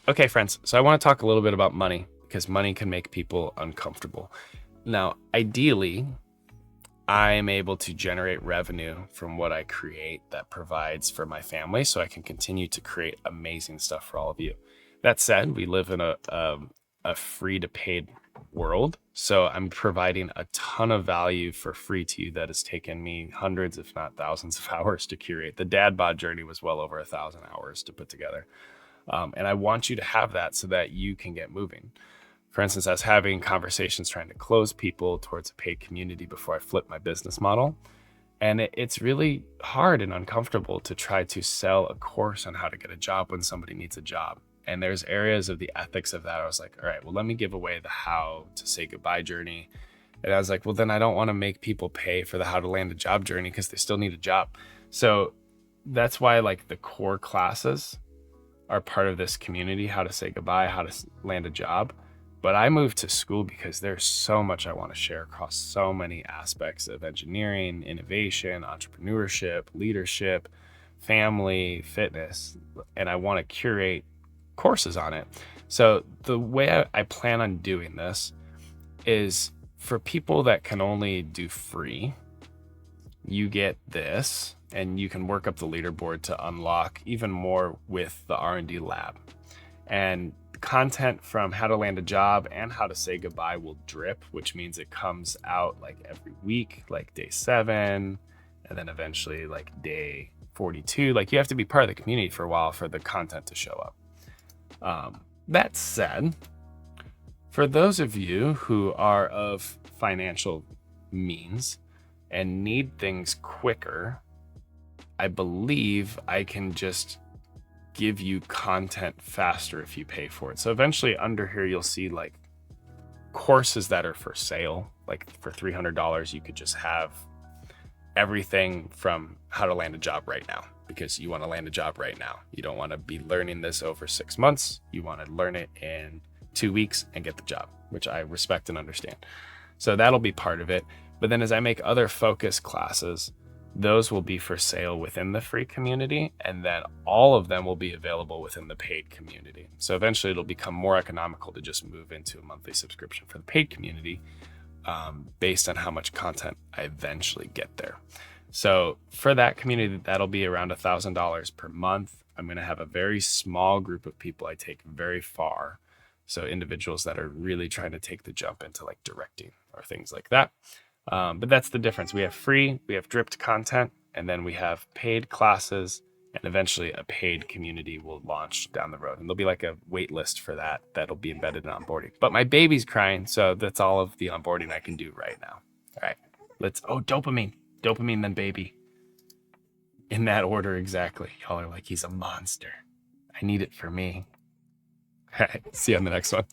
Okay, friends. So I want to talk a little bit about money because money can make people uncomfortable. Now, ideally, I am able to generate revenue from what I create that provides for my family so I can continue to create amazing stuff for all of you. That said, we live in a free to paid world. So I'm providing a ton of value for free to you that has taken me hundreds, if not thousands of hours to curate. The dad bod journey was well over 1,000 hours to put together. And I want you to have that so that you can get moving. For instance, I was having conversations trying to close people towards a paid community before I flip my business model. And it's really hard and uncomfortable to try to sell a course on how to get a job when somebody needs a job. And there's areas of the ethics of that. I was like, all right, well, let me give away the how to say goodbye journey. And I was like, well, then I don't want to make people pay for the how to land a job journey because they still need a job. So that's why like the core classes are part of this community, how to say goodbye, how to land a job. But I moved to Skool because there's so much I want to share across so many aspects of engineering, innovation, entrepreneurship, leadership, family, fitness, and I want to curate courses on it. So the way I plan on doing this is for people that can only do free, you get this and you can work up the leaderboard to unlock even more with the R&D lab. And content from how to land a job and how to say goodbye will drip, which means it comes out like every week, like day 7, and then eventually like day 42. Like you have to be part of the community for a while for the content to show up. That said, for those of you who are of financial means and need things quicker, I believe I can just give you content faster if you pay for it. So eventually under here, you'll see like courses that are for sale. Like for $300, you could just have everything from how to land a job right now because you want to land a job right now. You don't want to be learning this over 6 months. You want to learn it in 2 weeks and get the job, which I respect and understand. So that'll be part of it. But then as I make other focus classes, those will be for sale within the free community, and then all of them will be available within the paid community. So eventually it'll become more economical to just move into a monthly subscription for the paid community based on how much content I eventually get there. So for that community, that'll be around $1,000 per month. I'm going to have a very small group of people I take very far. So individuals that are really trying to take the jump into like directing or things like that. But that's the difference. We have free, we have dripped content, and then we have paid classes, and eventually a paid community will launch down the road. And there'll be like a wait list for that that'll be embedded in onboarding. But my baby's crying, so that's all of the onboarding I can do right now. All right, dopamine, then baby. In that order exactly. Y'all are like, he's a monster. I need it for me. All right, see you on the next one.